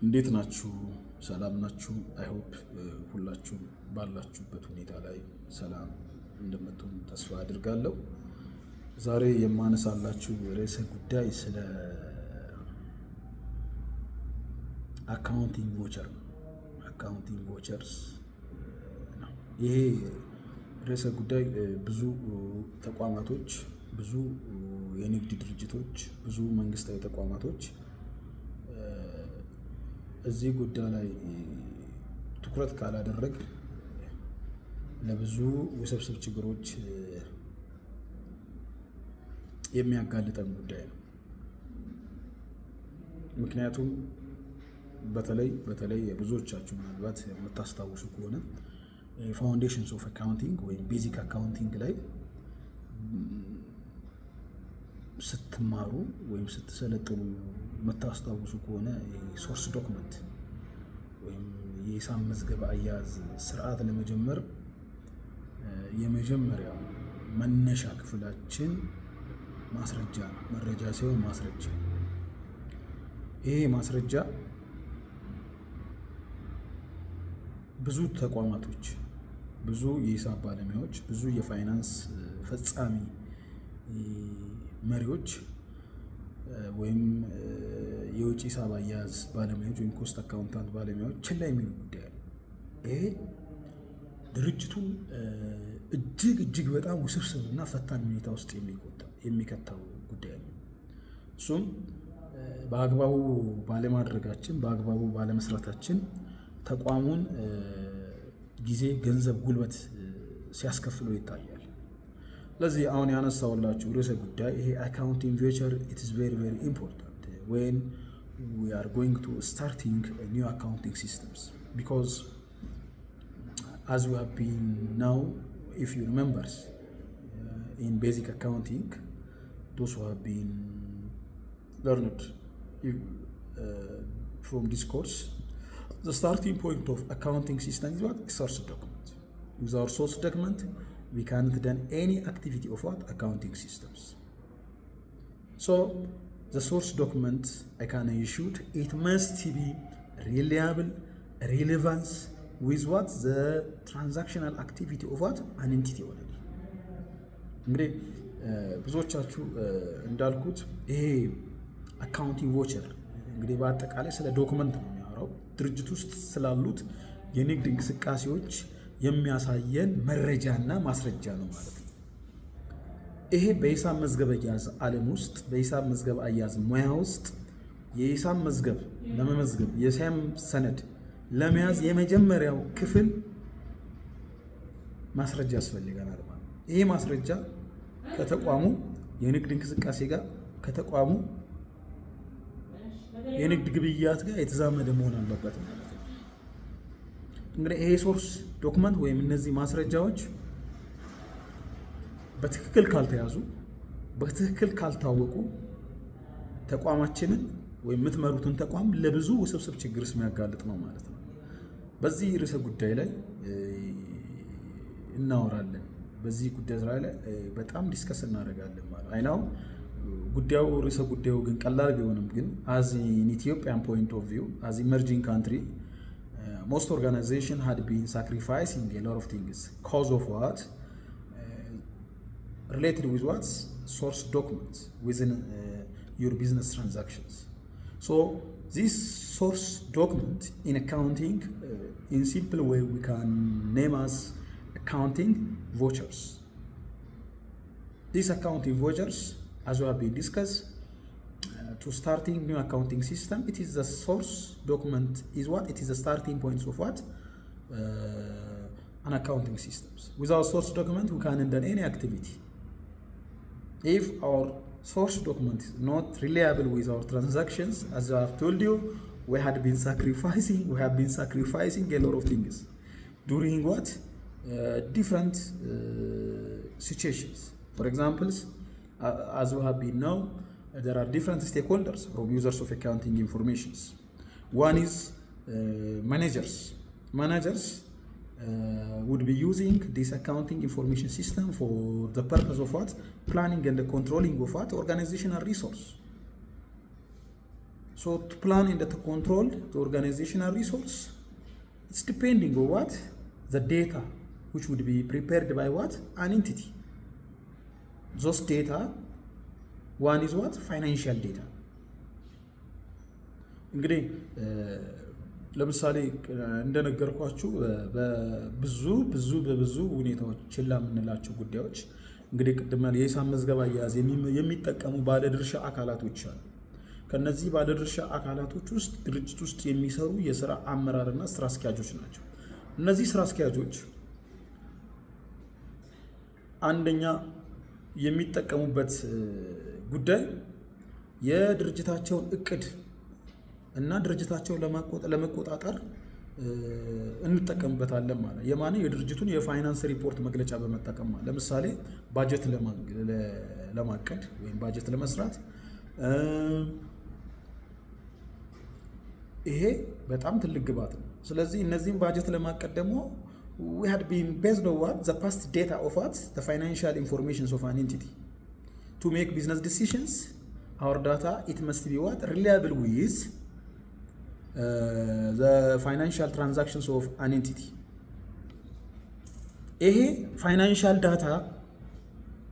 እንዴት ናችሁ? ሰላም ናችሁ? አይ ሆፕ ሁላችሁም ባላችሁበት ሁኔታ ላይ ሰላም እንደምትሆኑ ተስፋ አድርጋለሁ። ዛሬ የማነሳላችሁ ርዕሰ ጉዳይ ስለ አካውንቲንግ ቮቸር ነው። አካውንቲንግ ቮቸርስ ነው። ይሄ ርዕሰ ጉዳይ ብዙ ተቋማቶች፣ ብዙ የንግድ ድርጅቶች፣ ብዙ መንግስታዊ ተቋማቶች እዚህ ጉዳይ ላይ ትኩረት ካላደረግ ለብዙ ውስብስብ ችግሮች የሚያጋልጠን ጉዳይ ነው። ምክንያቱም በተለይ የብዙዎቻችሁ ምናልባት የምታስታውሱ ከሆነ ፋውንዴሽንስ ኦፍ አካውንቲንግ ወይም ቤዚክ አካውንቲንግ ላይ ስትማሩ ወይም ስትሰለጥኑ የምታስታውሱ ከሆነ ሶርስ ዶክመንት ወይም የሂሳብ መዝገብ አያያዝ ስርዓት ለመጀመር የመጀመሪያው መነሻ ክፍላችን ማስረጃ ነው። መረጃ ሲሆን ማስረጃ። ይሄ ማስረጃ ብዙ ተቋማቶች፣ ብዙ የሂሳብ ባለሙያዎች፣ ብዙ የፋይናንስ ፈጻሚ መሪዎች ወይም የውጭ ሂሳብ አያያዝ ባለሙያዎች ወይም ኮስት አካውንታንት ባለሙያዎች ችላ የሚሉ ጉዳይ ነው። ይሄ ድርጅቱን እጅግ በጣም ውስብስብ እና ፈታኝ ሁኔታ ውስጥ የሚከተው ጉዳይ ነው። እሱም በአግባቡ ባለማድረጋችን፣ በአግባቡ ባለመስራታችን ተቋሙን ጊዜ፣ ገንዘብ፣ ጉልበት ሲያስከፍለው ይታያል። ለዚህ አሁን ያነሳውላችሁ ርዕሰ ጉዳይ ይሄ አካውንቲንግ ቮቸር ኢት ኢዝ ቬሪ ኢምፖርታንት ዌን ዊ አር ጎይንግ ቱ ስታርቲንግ ኒው አካውንቲንግ ሲስተምስ ቢኮዝ as we have been now, if you remember, in basic accounting, those who have been learned from this course, the starting point of accounting system is what? Source document. Without source document, we cannot done any activity of what? Accounting systems. So the source document I can issue, it must be reliable, relevance with what? The transactional activity of what? An entity already. እንግዲህ ብዙዎቻችሁ እንዳልኩት ይሄ አካውንቲንግ ቮቸር እንግዲህ በአጠቃላይ ስለ ዶክመንት ነው የሚያወራው። ድርጅት ውስጥ ስላሉት የንግድ እንቅስቃሴዎች የሚያሳየን መረጃና ማስረጃ ነው ማለት ነው። ይሄ በሂሳብ መዝገብ አያያዝ ዓለም ውስጥ በሂሳብ መዝገብ አያያዝ ሙያ ውስጥ የሂሳብ መዝገብ ለመመዝገብ የሂሳብ ሰነድ ለመያዝ የመጀመሪያው ክፍል ማስረጃ ያስፈልገናል ማለት ነው። ይሄ ማስረጃ ከተቋሙ የንግድ እንቅስቃሴ ጋር ከተቋሙ የንግድ ግብያት ጋር የተዛመደ መሆን አለበት ማለት ነው። እንግዲህ ይሄ ሶርስ ዶክመንት ወይም እነዚህ ማስረጃዎች በትክክል ካልተያዙ፣ በትክክል ካልታወቁ ተቋማችንን ወይም የምትመሩትን ተቋም ለብዙ ውስብስብ ችግር የሚያጋልጥ ነው ማለት ነው። በዚህ ርዕሰ ጉዳይ ላይ እናወራለን። በዚህ ጉዳይ ላይ በጣም ዲስከስ እናደርጋለን ማለት አይናው ጉዳዩ ርዕሰ ጉዳዩ ግን ቀላል ቢሆንም ግን as in Ethiopian point of view, as emerging country, most organization had been sacrificing a lot of things cause of what? Related with what? Source documents within your business transactions. So this source document in accounting, in simple way we can name as accounting vouchers. These accounting vouchers, as we have been discussed, to starting new accounting system, it is the source document is what? It is the starting points of what? An accounting systems. Without source document, we can't do any activity. If our source document is not reliable with our transactions, as I have told you, we have been sacrificing a lot of things during what? Different situations. For example, as we have been now, there are different stakeholders from users of accounting informations. One is managers. Managers would be using this accounting information system for the purpose of what? Planning and the controlling of what? Organizational resource. So to plan and to control the organizational resource, it's depending on what? The data which would be prepared by what? An entity. Those data, one is what? Financial data. እንግዲህ ለምሳሌ እንደነገርኳችሁ በብዙ ሁኔታዎች ችላ የምንላቸው ጉዳዮች እንግዲህ ቅድም የሂሳብ መዝገብ አያያዝ የሚጠቀሙ ባለድርሻ አካላቶች አሉ። ከነዚህ ባለድርሻ አካላቶች ውስጥ ድርጅት ውስጥ የሚሰሩ የሥራ አመራርና ስራ አስኪያጆች ናቸው። እነዚህ ስራ አስኪያጆች አንደኛ የሚጠቀሙበት ጉዳይ የድርጅታቸውን እቅድ እና ድርጅታቸውን ለመቆጣጠር እንጠቀምበታለን ማለት የድርጅቱን የፋይናንስ ሪፖርት መግለጫ በመጠቀም ማለት ለምሳሌ ባጀት ለማቀድ ወይም ባጀት ለመስራት ይሄ በጣም ትልቅ ግብዓት ነው። ስለዚህ እነዚህን ባጀት ለማቀድ ደግሞ we had been based on what the past data of what the financial information of an entity to make business decisions. Our data, it must be what reliable with the financial transactions of an entity. ይሄ ፋይናንሻል ዳታ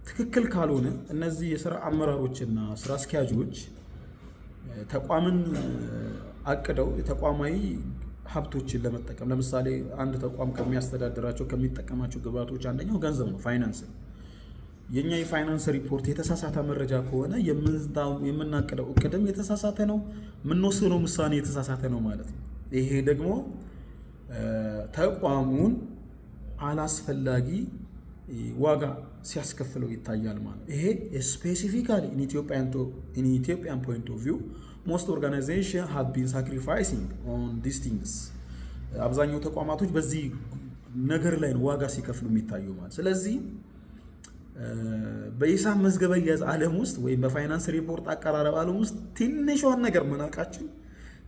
ትክክል ካልሆነ እነዚህ የሥራ አመራሮችና ስራ አስኪያጆች ተቋምን አቅደው የተቋማዊ ሀብቶችን ለመጠቀም ለምሳሌ አንድ ተቋም ከሚያስተዳድራቸው ከሚጠቀማቸው ግብዓቶች አንደኛው ገንዘብ ነው፣ ፋይናንስ ነው። የኛ የፋይናንስ ሪፖርት የተሳሳተ መረጃ ከሆነ የምናቅደው እቅድም የተሳሳተ ነው፣ የምንወስነው ውሳኔ የተሳሳተ ነው ማለት ነው። ይሄ ደግሞ ተቋሙን አላስፈላጊ ዋጋ ሲያስከፍለው ይታያል ማለት። ይሄ ስፔሲፊካሊ in Ethiopian point of view most organizations have been sacrificing on these things. አብዛኛው ተቋማቶች በዚህ ነገር ላይ ነው ዋጋ ሲከፍሉ የሚታዩ ማለት። ስለዚህ በሂሳብ መዝገብ አያያዝ ዓለም ውስጥ ወይም በፋይናንስ ሪፖርት አቀራረብ ዓለም ውስጥ ትንሿን ነገር መናቃችን፣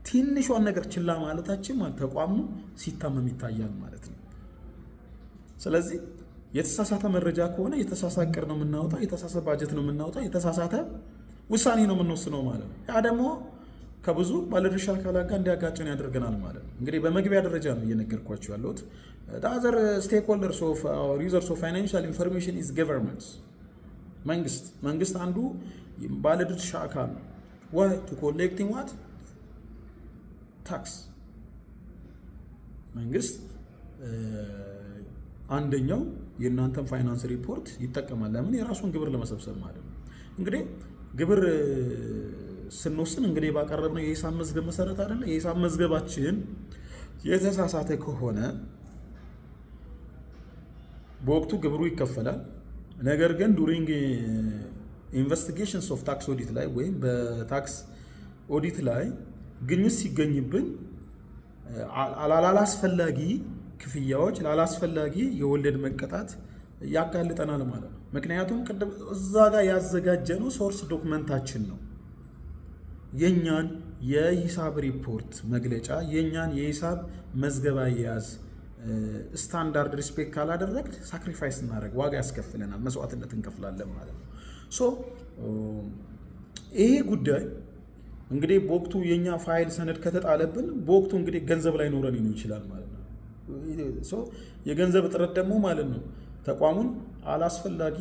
ትንሿን ነገር ችላ ማለታችን ማለት ተቋሙ ሲታመም ይታያል ማለት ነው። ስለዚህ የተሳሳተ መረጃ ከሆነ የተሳሳተ እቅድ ነው የምናወጣው፣ የተሳሳተ ባጀት ነው የምናወጣው፣ የተሳሳተ ውሳኔ ነው የምንወስነው ማለት ነው። ያ ደግሞ ከብዙ ባለድርሻ አካላት ጋር እንዲያጋጭን ያደርገናል ማለት ነው። እንግዲህ በመግቢያ ደረጃ ነው እየነገርኳችሁ ያለሁት። the other stakeholders of our users of financial information is government. መንግስት አንዱ ባለድርሻ አካል ነው። why to collecting what tax መንግስት አንደኛው የእናንተን ፋይናንስ ሪፖርት ይጠቀማል። ለምን? የራሱን ግብር ለመሰብሰብ ማለት ነው። እንግዲህ ግብር ስንወስን እንግዲህ ባቀረብነው የሂሳብ መዝገብ መሰረት አይደለ? የሂሳብ መዝገባችን የተሳሳተ ከሆነ በወቅቱ ግብሩ ይከፈላል። ነገር ግን ዱሪንግ ኢንቨስቲጌሽንስ ኦፍ ታክስ ኦዲት ላይ ወይም በታክስ ኦዲት ላይ ግኝት ሲገኝብን ላላስፈላጊ ክፍያዎች፣ ላላስፈላጊ የወለድ መቀጣት ያጋልጠናል ማለት ነው። ምክንያቱም ቅድም እዛ ጋር ያዘጋጀነው ሶርስ ዶክመንታችን ነው። የኛን የሂሳብ ሪፖርት መግለጫ፣ የኛን የሂሳብ መዝገብ አያያዝ ስታንዳርድ ሪስፔክት ካላደረግ ሳክሪፋይስ እናደርግ፣ ዋጋ ያስከፍለናል፣ መስዋዕትነት እንከፍላለን ማለት ነው። ሶ ይሄ ጉዳይ እንግዲህ በወቅቱ የኛ ፋይል ሰነድ ከተጣለብን በወቅቱ እንግዲህ ገንዘብ ላይ ኖረን ይችላል ማለት ነው። ሶ የገንዘብ እጥረት ደግሞ ማለት ነው ተቋሙን አላስፈላጊ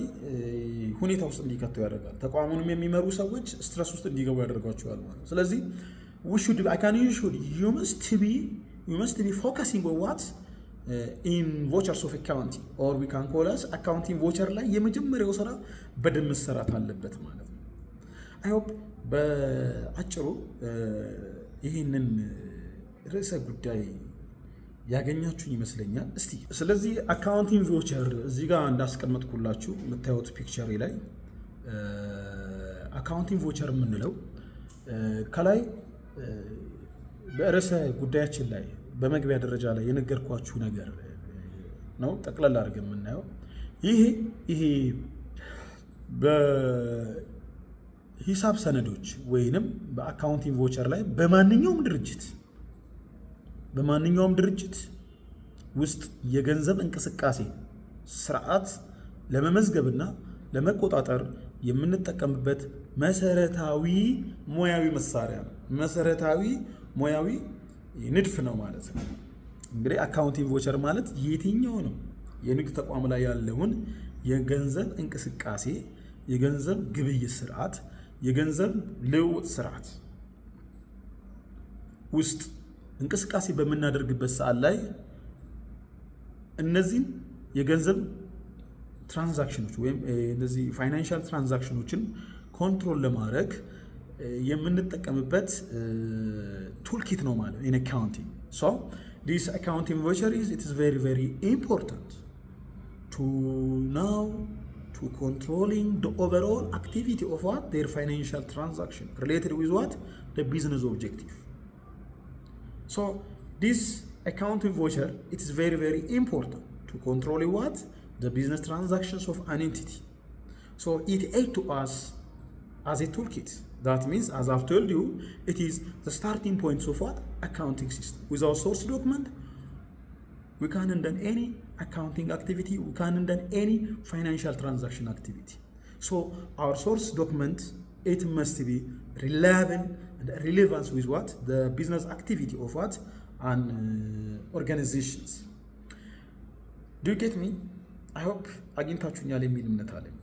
ሁኔታ ውስጥ እንዲከተው ያደርጋል። ተቋሙንም የሚመሩ ሰዎች ስትረስ ውስጥ እንዲገቡ ያደርጋቸዋል ማለት ነው። ስለዚህ you must be focusing on what in vouchers of accounting or we can call us accounting voucher ላይ የመጀመሪያው ስራ በደንብ መሰራት አለበት ማለት ነው። I hope በአጭሩ ይህንን ርዕሰ ጉዳይ ያገኛችሁን ይመስለኛል። እስቲ ስለዚህ አካውንቲንግ ቮቸር እዚህ ጋር እንዳስቀመጥኩላችሁ የምታዩት ፒክቸር ላይ አካውንቲንግ ቮቸር የምንለው ከላይ በርዕሰ ጉዳያችን ላይ በመግቢያ ደረጃ ላይ የነገርኳችሁ ነገር ነው። ጠቅላላ አድርገን የምናየው ይሄ በሂሳብ ሰነዶች ወይንም በአካውንቲንግ ቮቸር ላይ በማንኛውም ድርጅት ውስጥ የገንዘብ እንቅስቃሴ ስርዓት ለመመዝገብና ለመቆጣጠር የምንጠቀምበት መሰረታዊ ሙያዊ መሳሪያ ነው። መሰረታዊ ሙያዊ ንድፍ ነው ማለት ነው። እንግዲህ አካውንቲንግ ቮቸር ማለት የትኛውንም የንግድ ተቋም ላይ ያለውን የገንዘብ እንቅስቃሴ፣ የገንዘብ ግብይት ስርዓት፣ የገንዘብ ልውውጥ ስርዓት ውስጥ እንቅስቃሴ በምናደርግበት ሰዓት ላይ እነዚህን የገንዘብ ትራንዛክሽኖች ወይም እነዚህ ፋይናንሻል ትራንዛክሽኖችን ኮንትሮል ለማድረግ የምንጠቀምበት ቱልኪት ነው ማለት in accounting. So this accounting voucher it is very very important to know to controlling the overall activity of what their financial transaction related with what the business objective. So this accounting voucher it is very very important to control what the business transactions of an entity. So it aids to us as a toolkit. That means, as I've told you, it is the starting points of what? Accounting system. With our source document, we can't do any accounting activity, we can't do any financial transaction activity. So our source document, it must be reliable and relevant with what? The business activity of what? And organizations. Do you get me? I hope አግኝታችሁኛል የሚል እምነት አለኝ።